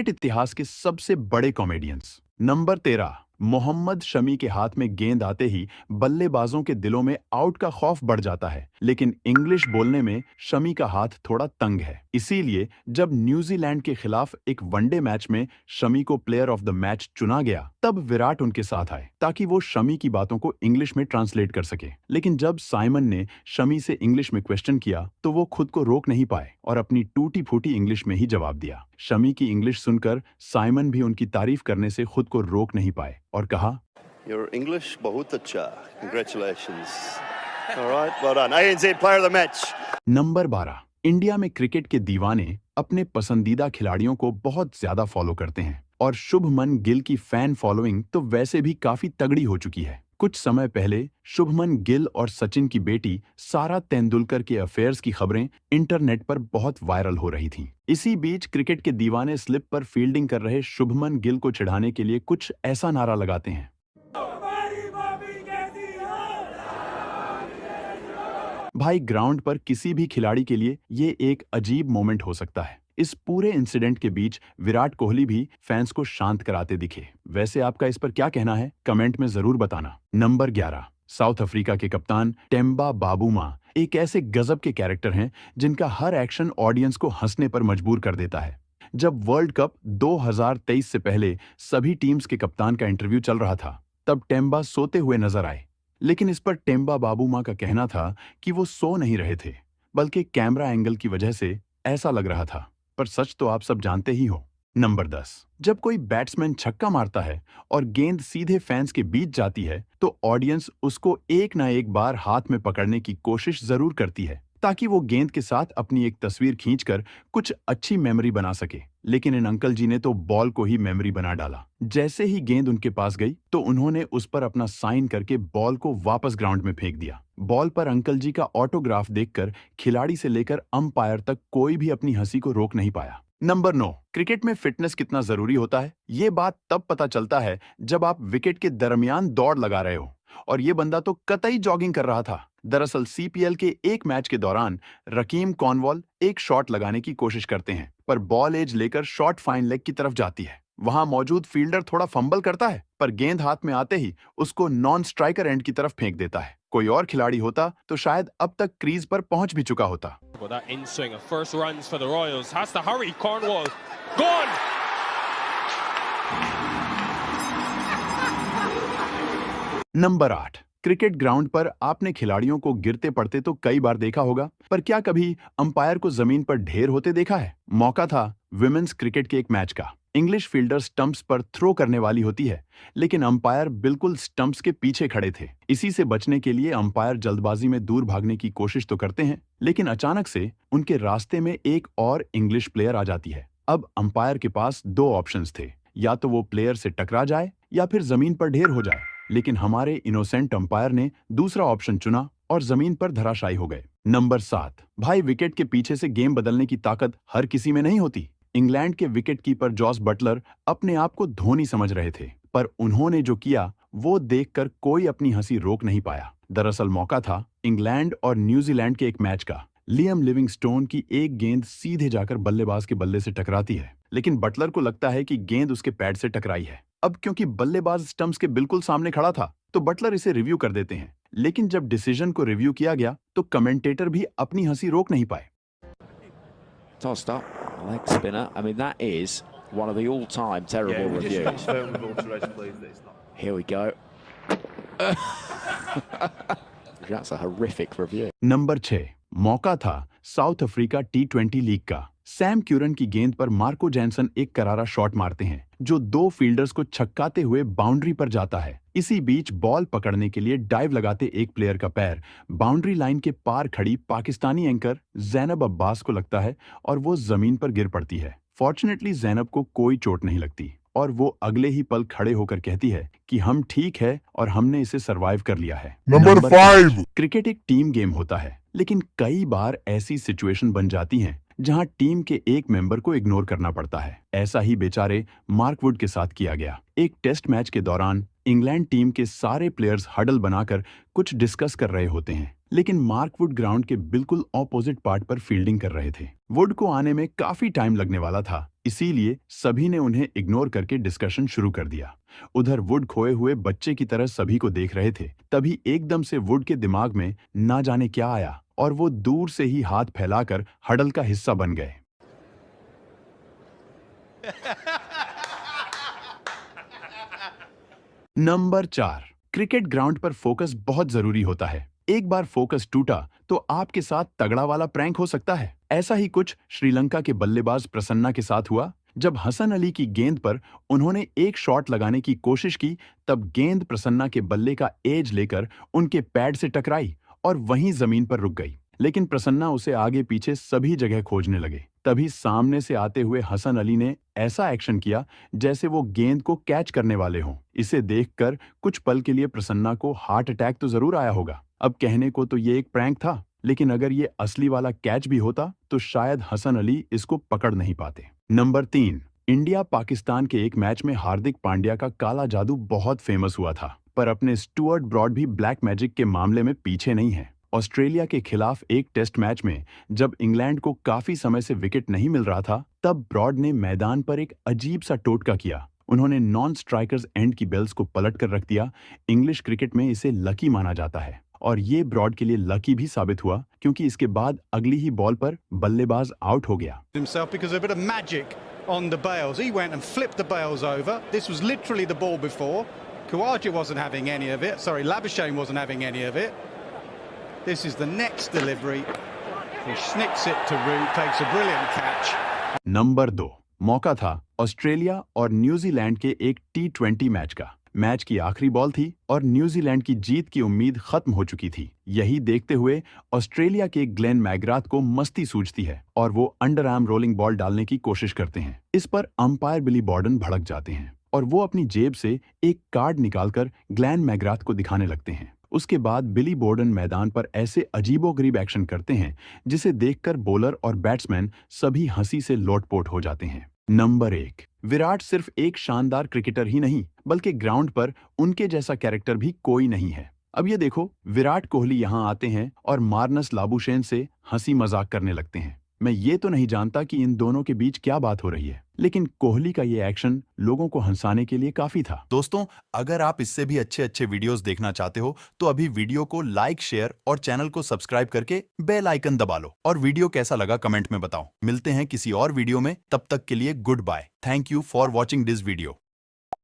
इतिहास के सबसे बड़े कॉमेडियंस। नंबर 13, मोहम्मद शमी के हाथ में गेंद आते ही बल्लेबाजों के दिलों में आउट का खौफ बढ़ जाता है, लेकिन इंग्लिश बोलने में शमी का हाथ थोड़ा तंग है। इसीलिए जब न्यूजीलैंड के खिलाफ एक वनडे मैच में शमी को प्लेयर ऑफ द मैच चुना गया, तब विराट उनके साथ आए ताकि वो शमी की बातों को इंग्लिश में ट्रांसलेट कर सके। लेकिन जब साइमन ने शमी से इंग्लिश में क्वेश्चन किया तो वो खुद को रोक नहीं पाए और अपनी टूटी फूटी इंग्लिश में ही जवाब दिया। शमी की इंग्लिश सुनकर साइमन भी उनकी तारीफ करने से खुद को रोक नहीं पाए और कहा, Your English बहुत अच्छा, congratulations. All right, well done. ANZ player of the match. Number 12, India में क्रिकेट के दीवाने अपने पसंदीदा खिलाड़ियों को बहुत ज्यादा फॉलो करते हैं और शुभमन गिल की फैन फॉलोइंग तो वैसे भी काफी तगड़ी हो चुकी है। कुछ समय पहले शुभमन गिल और सचिन की बेटी सारा तेंदुलकर के अफेयर्स की खबरें इंटरनेट पर बहुत वायरल हो रही थीं। इसी बीच क्रिकेट के दीवाने स्लिप पर फील्डिंग कर रहे शुभमन गिल को चिढ़ाने के लिए कुछ ऐसा नारा लगाते हैं। भाई, ग्राउंड पर किसी भी खिलाड़ी के लिए ये एक अजीब मोमेंट हो सकता है। इस पूरे इंसिडेंट के बीच विराट कोहली भी फैंस को शांत कराते दिखे। वैसे आपका इस पर क्या कहना है, कमेंट में जरूर बताना। नंबर 11, साउथ अफ्रीका के कप्तान टेम्बा बाबूमा एक ऐसे गजब के कैरेक्टर हैं जिनका हर एक्शन ऑडियंस को हंसने पर मजबूर कर देता है। जब वर्ल्ड कप 2023 से पहले सभी टीम्स के कप्तान का इंटरव्यू चल रहा था, तब टेम्बा सोते हुए नजर आए। लेकिन इस पर टेम्बा बाबूमा का कहना था कि वो सो नहीं रहे थे, बल्कि कैमरा एंगल की वजह से ऐसा लग रहा था। पर सच तो आप सब जानते ही हो। नंबर 10, जब कोई बैट्समैन छक्का मारता है और गेंद सीधे फैंस के बीच जाती है तो ऑडियंस उसको एक ना एक बार हाथ में पकड़ने की कोशिश जरूर करती है ताकि वो गेंद के साथ अपनी एक तस्वीर खींचकर कुछ अच्छी मेमोरी बना सके। लेकिन इन अंकल जी ने तो बॉल को ही मेमोरी बना डाला। जैसे ही गेंद उनके पास गई तो उन्होंने उस पर अपना साइन करके बॉल को वापस ग्राउंड में फेंक दिया। बॉल पर अंकल जी का ऑटोग्राफ देखकर खिलाड़ी से लेकर अंपायर तक कोई भी अपनी हंसी को रोक नहीं पाया। नंबर 9, क्रिकेट में फिटनेस कितना जरूरी होता है, ये बात तब पता चलता है जब आप विकेट के दरमियान दौड़ लगा रहे हो, और ये बंदा तो कतई जॉगिंग कर रहा था। दरअसल सीपीएल के एक मैच के दौरान रकीम कॉर्नवॉल एक शॉट लगाने की कोशिश करते हैं, पर बॉल एज लेकर शॉट फाइन लेग की तरफ जाती है। वहां मौजूद फील्डर थोड़ा फंबल करता है, पर गेंद हाथ में आते ही उसको नॉन स्ट्राइकर एंड की तरफ फेंक देता है। कोई और खिलाड़ी होता तो शायद अब तक क्रीज पर पहुंच भी चुका होता। That in swing of first runs for the Royals has to hurry. Cornwall gone. Number 8, cricket ground पर आपने खिलाड़ियों को गिरते पड़ते तो कई बार देखा होगा, पर क्या कभी अंपायर को जमीन पर ढेर होते देखा है? मौका था विमेंस क्रिकेट के एक मैच का। इंग्लिश फील्डर स्टंप्स पर थ्रो करने वाली होती है, लेकिन अंपायर बिल्कुल स्टंप्स के पीछे खड़े थे। इसी से बचने के लिए अंपायर जल्दबाजी में दूर भागने की कोशिश तो करते हैं, लेकिन अचानक से उनके रास्ते में एक और इंग्लिश प्लेयर आ जाती है। अब अंपायर के पास दो ऑप्शंस थे, या तो वो प्लेयर से टकरा जाए या फिर जमीन पर ढेर हो जाए। लेकिन हमारे इनोसेंट अंपायर ने दूसरा ऑप्शन चुना और जमीन पर धराशायी हो गए। नंबर 7, भाई, विकेट के पीछे से गेम बदलने की ताकत हर किसी में नहीं होती। इंग्लैंड के विकेटकीपर जॉस बटलर अपने आप को धोनी समझ रहे थे, पर उन्होंने जो किया वो देखकर कोई अपनी हंसी रोक नहीं पाया। दरअसल मौका था इंग्लैंड और न्यूजीलैंड के एक मैच का। लियम लिविंगस्टोन की एक गेंद सीधे जाकर बल्लेबाज के बल्ले से टकराती है, लेकिन बटलर को लगता है कि गेंद उसके पैड से टकराई है। अब क्योंकि बल्लेबाज स्टंप्स के बिल्कुल सामने खड़ा था, तो बटलर इसे रिव्यू कर देते हैं। लेकिन जब डिसीजन को रिव्यू किया गया तो कमेंटेटर भी अपनी हंसी रोक नहीं पाए। Tossed up, leg spinner. I mean, that is one of the all-time terrible reviews. Here we go. That's a horrific review. Number 6, मौका था साउथ अफ्रीका T20 लीग का। सैम क्यूरन की गेंद पर मार्को जैनसन एक करारा शॉट मारते हैं जो दो फील्डर्स को छक्काते हुए बाउंड्री पर जाता है। इसी बीच बॉल पकड़ने के लिए डाइव लगाते एक प्लेयर का पैर बाउंड्री लाइन के पार खड़ी पाकिस्तानी एंकर जैनब अब्बास को लगता है और वो जमीन पर गिर पड़ती है। फॉर्चुनेटली जैनब को कोई चोट नहीं लगती और वो अगले ही पल खड़े होकर कहती है कि हम ठीक है और हमने इसे सरवाइव कर लिया है। नंबर 5, क्रिकेट एक टीम गेम होता है, लेकिन कई बार ऐसी सिचुएशन बन जाती हैं जहां टीम के एक मेंबर को इग्नोर करना पड़ता है। ऐसा ही बेचारे मार्क वुड के साथ किया गया। एक टेस्ट मैच के दौरान इंग्लैंड टीम के सारे प्लेयर्स हडल बनाकर कुछ डिस्कस कर रहे होते हैं, लेकिन मार्क वुड ग्राउंड के बिल्कुल ऑपोजिट पार्ट पर फील्डिंग कर रहे थे। वुड को आने में काफी टाइम लगने वाला था, इसीलिए सभी ने उन्हें इग्नोर करके डिस्कशन शुरू कर दिया। उधर वुड खोए हुए बच्चे की तरह सभी को देख रहे थे। तभी एकदम से वुड के दिमाग में ना जाने क्या आया और वो दूर से ही हाथ फैलाकर हडल का हिस्सा बन गए। नंबर 4, क्रिकेट ग्राउंड पर फोकस बहुत जरूरी होता है। एक बार फोकस टूटा तो आपके साथ तगड़ा वाला प्रैंक हो सकता है। ऐसा ही कुछ श्रीलंका के बल्लेबाज प्रसन्ना के साथ हुआ। जब हसन अली की गेंद पर उन्होंने एक शॉट लगाने की कोशिश की, तब गेंद प्रसन्ना के बल्ले का एज लेकर उनके पैड से टकराई और वहीं जमीन पर रुक गई। लेकिन प्रसन्ना उसे आगे पीछे सभी जगह खोजने लगे। तभी सामने से आते हुए हसन अली ने ऐसा एक्शन किया जैसे वो गेंद को कैच करने वाले हों। इसे देखकर कुछ पल के लिए प्रसन्ना को हार्ट अटैक तो जरूर आया होगा। अब कहने को तो ये एक प्रैंक था, लेकिन अगर ये असली वाला कैच भी होता तो शायद हसन अली इसको पकड़ नहीं पाते। नंबर 3, इंडिया पाकिस्तान के एक मैच में हार्दिक पांड्या का काला जादू बहुत फेमस हुआ था, पर अपने स्टुअर्ट ब्रॉड भी ब्लैक मैजिक के मामले में पीछे नहीं है। ऑस्ट्रेलिया के खिलाफ एक टेस्ट मैच में जब इंग्लैंड को काफी समय से विकेट नहीं मिल रहा था, तब ब्रॉड ने मैदान पर एक अजीब सा टोटका किया। उन्होंने नॉन स्ट्राइकर्स एंड की बेल्स को पलट कर रख दिया। इंग्लिश क्रिकेट में इसे लकी माना जाता है और ये ब्रॉड के लिए लकी भी साबित हुआ, क्योंकि इसके बाद अगली ही बॉल पर बल्लेबाज आउट हो गया। Himself because of a bit of magic on the bails. He went and flipped the bails over. This was literally the ball before. Khawaja wasn't having any of it. Sorry, Labuschagne wasn't having any of it. This is the next delivery. He snicks it to Root, takes a brilliant catch. Number 2, मौका था Australia और New Zealand के एक T20 match का। Match की आखिरी ball थी और न्यूजीलैंड की जीत की उम्मीद खत्म हो चुकी थी। यही देखते हुए ऑस्ट्रेलिया के ग्लेन मैग्राथ को मस्ती सूझती है और वो अंडर आर्म रोलिंग बॉल डालने की कोशिश करते हैं। इस पर अंपायर बिली बॉर्डन भड़क जाते हैं और वो अपनी जेब से एक कार्ड निकालकर ग्लेन मैग्राथ को दिखाने लगते हैं। उसके बाद बिली बॉर्डन मैदान पर ऐसे अजीबोगरीब एक्शन करते हैं जिसे देखकर बॉलर और बैट्समैन सभी हंसी से लोटपोट हो जाते हैं। नंबर 1, विराट सिर्फ एक शानदार क्रिकेटर ही नहीं, बल्कि ग्राउंड पर उनके जैसा कैरेक्टर भी कोई नहीं है। अब ये देखो, विराट कोहली यहाँ आते हैं और मार्नस लाबुशेन से हंसी मजाक करने लगते हैं। मैं ये तो नहीं जानता कि इन दोनों के बीच क्या बात हो रही है, लेकिन कोहली का ये एक्शन लोगों को हंसाने के लिए काफी था। दोस्तों, अगर आप इससे भी अच्छे वीडियोस देखना चाहते हो तो अभी वीडियो को लाइक, शेयर और चैनल को सब्सक्राइब करके बेल आइकन दबा लो और वीडियो कैसा लगा कमेंट में बताओ। मिलते हैं किसी और वीडियो में, तब तक के लिए good bye. Thank you for watching this video.